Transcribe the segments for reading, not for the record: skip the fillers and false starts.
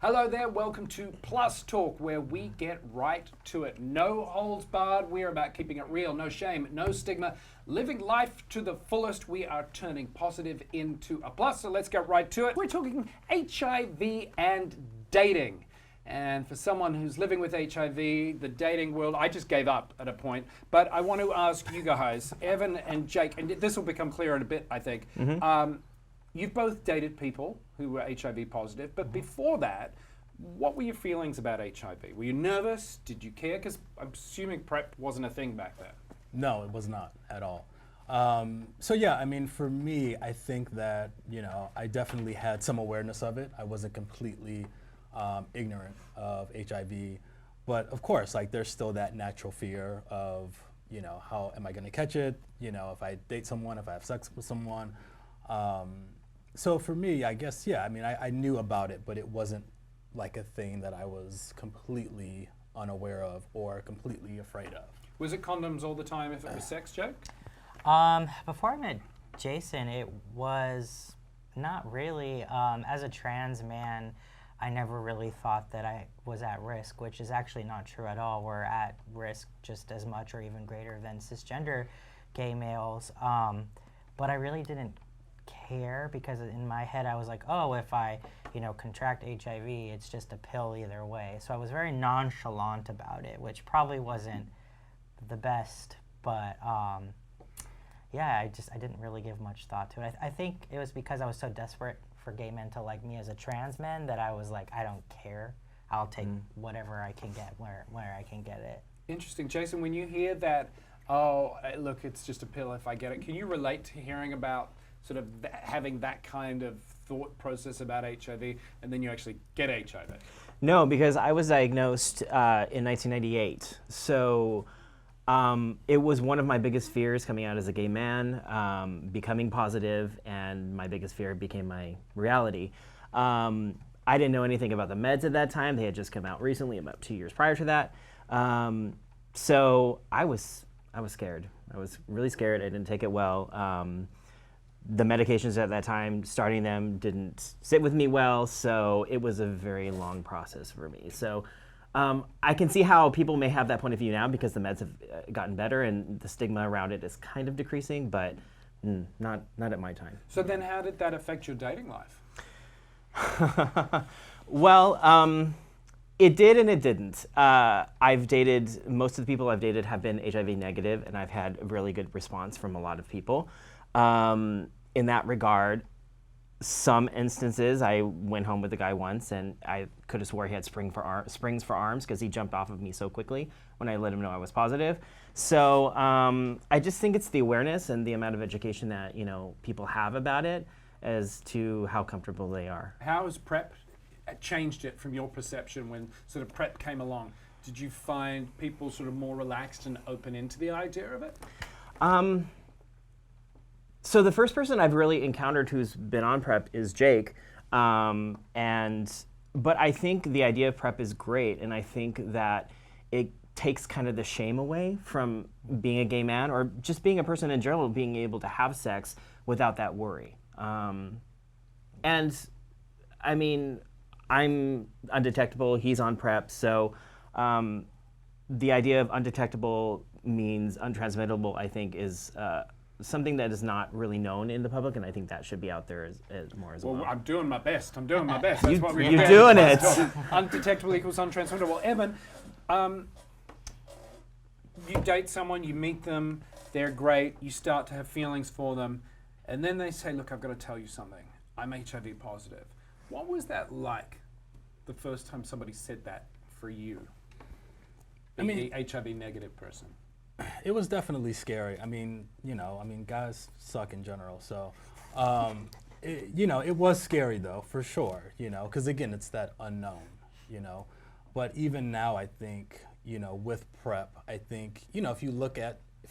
Hello there, welcome to Plus Talk, where we get right to it. No holds barred, we're about keeping it real, no shame, no stigma. Living life to the fullest, we are turning positive into a plus, so let's get right to it. We're talking HIV and dating. And for someone who's living with HIV, the dating world, I just gave up at a point. But I want to ask you guys, Evan and Jake, and this will become clear in a bit, I think. You've both dated people who were HIV positive, but before that, what were your feelings about HIV? Were you nervous? Did you care? Because I'm assuming PrEP wasn't a thing back then. No, it was not at all. So yeah, I mean, for me, I think that, I definitely had some awareness of it. I wasn't completely ignorant of HIV, but of course, like there's still that natural fear of, how am I gonna catch it? If I date someone, if I have sex with someone. So for me, I guess, yeah, I mean, I knew about it, but it wasn't like a thing that I was completely unaware of or completely afraid of. Was it condoms all the time if it was sex, Jake? Before I met Jason, it was not really. As a trans man, I never really thought that I was at risk, which is actually not true at all. We're at risk just as much or even greater than cisgender gay males. But I really didn't care because in my head I was like, oh, if I, contract HIV, it's just a pill either way. So I was very nonchalant about it, which probably wasn't the best, but yeah, I didn't really give much thought to it. I think it was because I was so desperate for gay men to like me as a trans man that I was like, I don't care. I'll take whatever I can get where I can get it. Interesting. Jason, when you hear that, oh, look, it's just a pill if I get it, can you relate to hearing about sort of having that kind of thought process about HIV and then you actually get HIV? No, because I was diagnosed in 1998. So it was one of my biggest fears coming out as a gay man, becoming positive, and my biggest fear became my reality. I didn't know anything about the meds at that time. They had just come out recently, about 2 years prior to that. So I was scared. I was really scared. I didn't take it well. The medications at that time, starting them didn't sit with me well, so it was a very long process for me. So I can see how people may have that point of view now because the meds have gotten better and the stigma around it is kind of decreasing, but not at my time. So then how did that affect your dating life? Well, it did and it didn't. Most of the people I've dated have been HIV negative, and I've had a really good response from a lot of people. In that regard, some instances, I went home with a guy once, and I could have swore he had springs for arms because he jumped off of me so quickly when I let him know I was positive. So I just think it's the awareness and the amount of education that people have about it as to how comfortable they are. How has PrEP changed it from your perception when sort of PrEP came along? Did you find people sort of more relaxed and open into the idea of it? So the first person I've really encountered who's been on PrEP is Jake, but I think the idea of PrEP is great, and I think that it takes kind of the shame away from being a gay man or just being a person in general, being able to have sex without that worry. And I mean, I'm undetectable, he's on PrEP, so the idea of undetectable means untransmittable, I think, is something that is not really known in the public, and I think that should be out there as more as well. Well, I'm doing my best. That's what we're You're doing it. Undetectable equals untransmittable. Evan, you date someone, you meet them, they're great, you start to have feelings for them, and then they say, look, I've got to tell you something. I'm HIV positive. What was that like the first time somebody said that for you? Being an HIV negative person. It was definitely scary. I mean, guys suck in general. So, it was scary though, for sure, because again, it's that unknown, But even now, I think, with PrEP, I think, if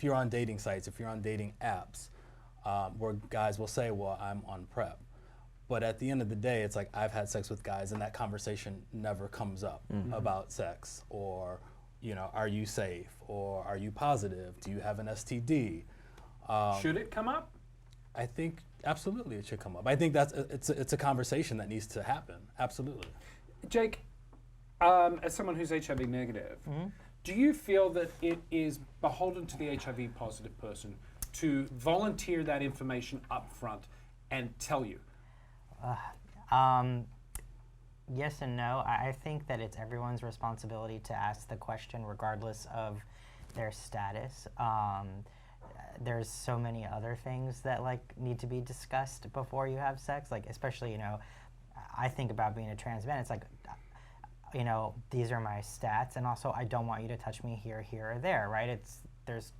you're on dating sites, if you're on dating apps, where guys will say, well, I'm on PrEP. But at the end of the day, it's like I've had sex with guys and that conversation never comes up about sex or, are you safe or are you positive? Do you have an STD? Should it come up? I think absolutely it should come up. I think it's a conversation that needs to happen. Absolutely. Jake, as someone who's HIV negative, do you feel that it is beholden to the HIV positive person to volunteer that information up front and tell you? Yes and no. I think that it's everyone's responsibility to ask the question regardless of their status. There's so many other things that like need to be discussed before you have sex, like especially, you know, I think about being a trans man, it's like, you know, these are my stats, and also I don't want you to touch me here, here, or there, right? There's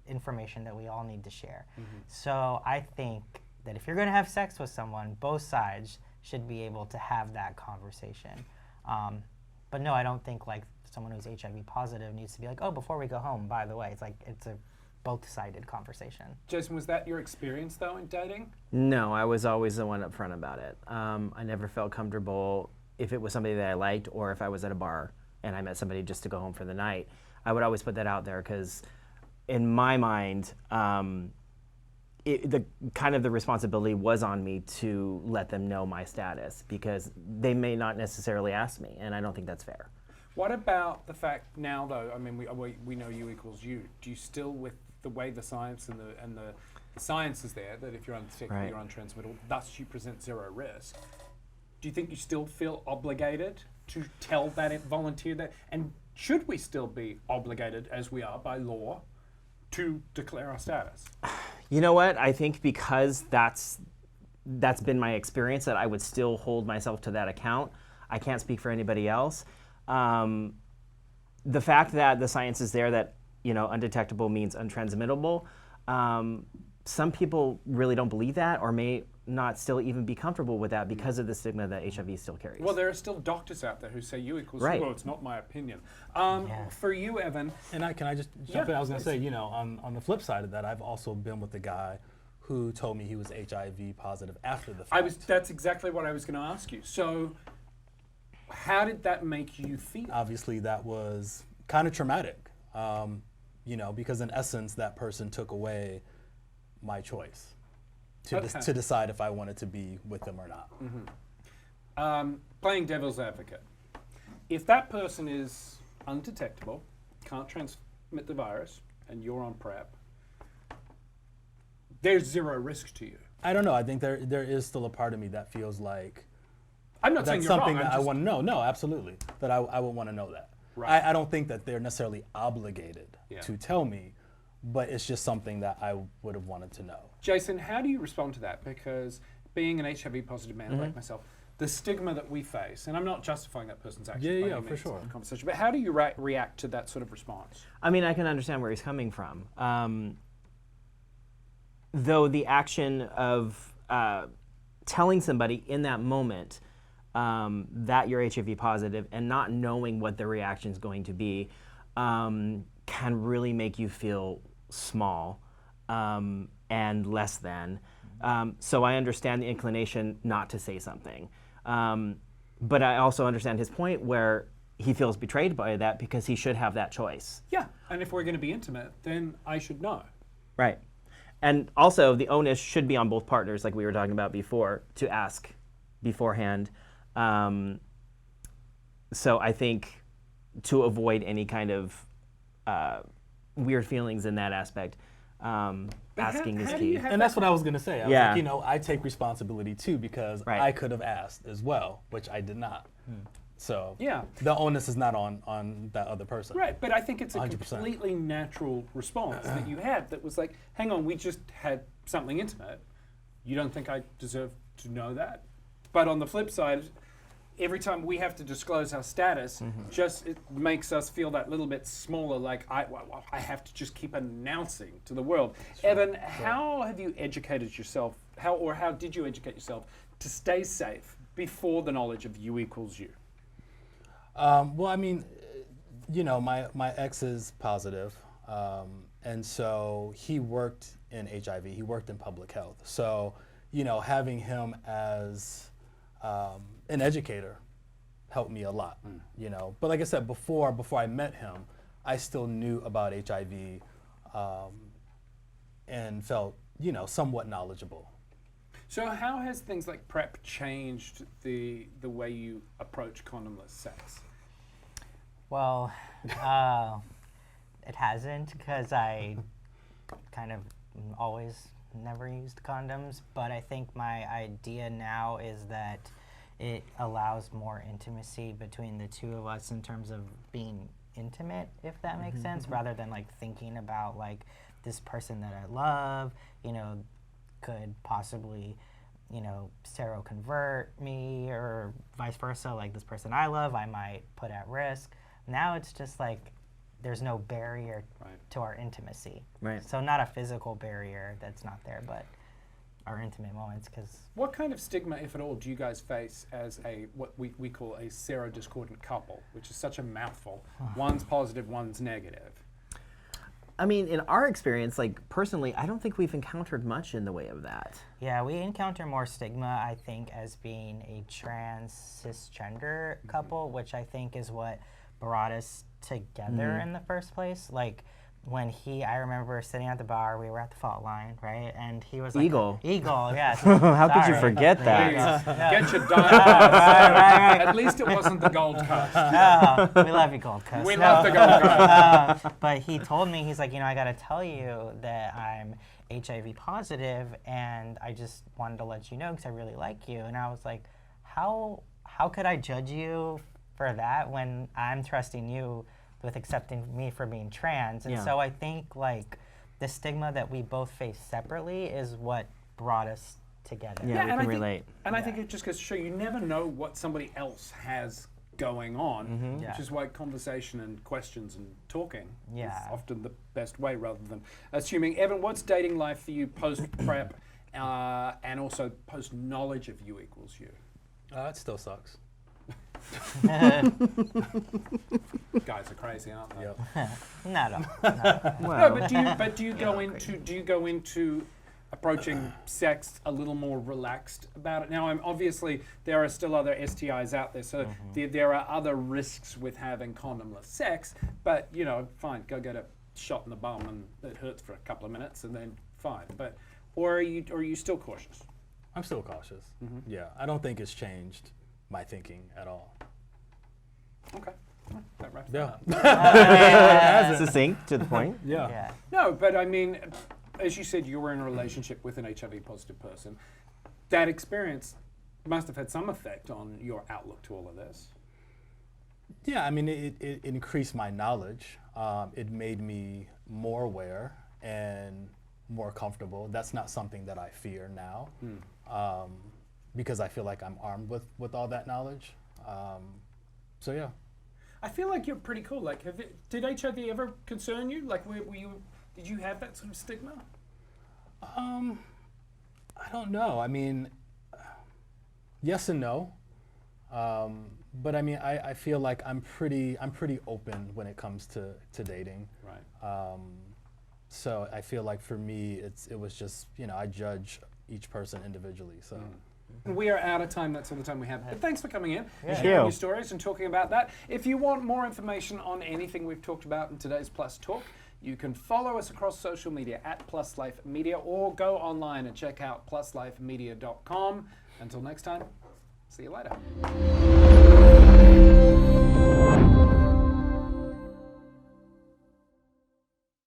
information that we all need to share. So I think that if you're going to have sex with someone, both sides should be able to have that conversation. But no, I don't think like someone who's HIV positive needs to be like, oh, before we go home, by the way, it's like it's a both-sided conversation. Jason, was that your experience though in dating? No, I was always the one upfront about it. I never felt comfortable if it was somebody that I liked, or if I was at a bar and I met somebody just to go home for the night. I would always put that out there because, in my mind, the kind of the responsibility was on me to let them know my status, because they may not necessarily ask me, and I don't think that's fair. What about the fact now, though? I mean, we know U equals U. Do you still, with the way the science and the science is there, that if you're unsexual, Right. you're untransmittable, thus you present zero risk? Do you think you still feel obligated to tell that, volunteer that? And should we still be obligated, as we are by law, to declare our status? You know what? I think because that's been my experience, that I would still hold myself to that account. I can't speak for anybody else. The fact that the science is there, that, you know, undetectable means untransmittable, some people really don't believe that, or may not still even be comfortable with that because of the stigma that HIV still carries. Well, there are still doctors out there who say U equals Right. well, it's not my opinion. Yeah. For you, Evan, And can I just jump Yeah, in? I was going please. to say, you know, on the flip side of that, I've also been with a guy who told me he was HIV positive after the fact. that's exactly what I was going to ask you. So, how did that make you feel? Obviously, that was kind of traumatic, you know, because in essence, that person took away my choice to, Okay. to decide if I wanted to be with them or not. Playing devil's advocate. If that person is undetectable, can't transmit the virus, and you're on PrEP, there's zero risk to you. I don't know. I think there is still a part of me that feels like I'm not saying that's you're something wrong. that I'm I just- want to know. No, absolutely. That I would want to know that. Right. I don't think that they're necessarily obligated Yeah. to tell me, but it's just something that I would have wanted to know. Jason, how do you respond to that? Because being an HIV positive man like myself, the stigma that we face, and I'm not justifying that person's actions. Yeah, by yeah, any for means sure. of the conversation, but how do you react to that sort of response? I mean, I can understand where he's coming from. Though the action of telling somebody in that moment that you're HIV positive and not knowing what the reaction is going to be can really make you feel small and less than. So I understand the inclination not to say something. But I also understand his point where he feels betrayed by that, because he should have that choice. Yeah, and if we're going to be intimate, then I should know. Right. And also, the onus should be on both partners, like we were talking about before, to ask beforehand. So I think to avoid any kind of weird feelings in that aspect, asking is how do key. you have And that's what I was going to say. I was Yeah. like, you know, I take responsibility too, because Right. I could have asked as well, which I did not. So Yeah. the onus is not on that other person. Right, but I think it's a 100%. completely natural response that you had that was like, hang on, we just had something intimate. You don't think I deserve to know that? But on the flip side, every time we have to disclose our status, just it makes us feel that little bit smaller, like I have to just keep announcing to the world. Evan, how have you educated yourself, how did you educate yourself to stay safe before the knowledge of U equals U? Well, I mean, you know, my ex is positive, and so he worked in HIV. He worked in public health. So, you know, having him as an educator helped me a lot. You know, but like I said before I met him, I still knew about HIV and felt, you know, somewhat knowledgeable. So how has things like PrEP changed the way you approach condomless sex? Well, it hasn't, because I kind of always never used condoms, but I think my idea now is that it allows more intimacy between the two of us in terms of being intimate, if that makes sense, rather than like thinking about like this person that I love, could possibly, seroconvert me, or vice versa, like this person I love, I might put at risk. Now it's just like there's no barrier to our intimacy. Right. So not a physical barrier that's not there, but our intimate moments. Because what kind of stigma, if at all, do you guys face as what we call a serodiscordant couple, which is such a mouthful? One's positive, one's negative. I mean, in our experience, like personally, I don't think we've encountered much in the way of that. yeah, we encounter more stigma, I think, as being a trans cisgender couple, which I think is what brought us together in the first place. Like when I remember sitting at the bar, we were at the fault line, right? And he was like, Eagle, yeah. How could you Sorry. forget that? Get your diamond. right. At least it wasn't the Gold Coast. We love you, Gold Coast. We love the Gold Coast. But he told me, he's like, I got to tell you that I'm HIV positive, and I just wanted to let you know because I really like you. And I was like, how could I judge you for that when I'm trusting you with accepting me for being trans? And so I think like the stigma that we both face separately is what brought us together. Yeah, we and can I think, relate. And I think it just goes to show you never know what somebody else has going on, Yeah. which is why conversation and questions and talking is Yeah. often the best way rather than assuming. Evan, what's dating life for you post-PrEP and also post-knowledge of U equals U? It still sucks. Guys are crazy, aren't they? Yep. Not all. Well, No, but do you go into approaching sex a little more relaxed about it? Now, obviously there are still other STIs out there, so there are other risks with having condomless sex. But fine, go get a shot in the bum and it hurts for a couple of minutes, and then fine. But or are you still cautious? I'm still cautious. Yeah, I don't think it's changed my thinking at all. Okay, well, that wraps that Yeah. up. succinct to the point. Yeah. Yeah. No, but I mean, as you said, you were in a relationship with an HIV positive person. That experience must have had some effect on your outlook to all of this. Yeah, I mean, it increased my knowledge. It made me more aware and more comfortable. That's not something that I fear now, because I feel like I'm armed with all that knowledge. So yeah. I feel like you're pretty cool. Like, did HIV ever concern you? Like, did you have that sort of stigma? I don't know. I mean, yes and no. But I mean, I feel like I'm pretty open when it comes to dating. Right. So I feel like for me, it was just, I judge each person individually. So. We are out of time. That's all the time we have. But thanks for coming in, Yeah. sharing you. your stories and talking about that. If you want more information on anything we've talked about in today's Plus Talk, you can follow us across social media at Plus Life Media, or go online and check out pluslifemedia.com. Until next time, see you later.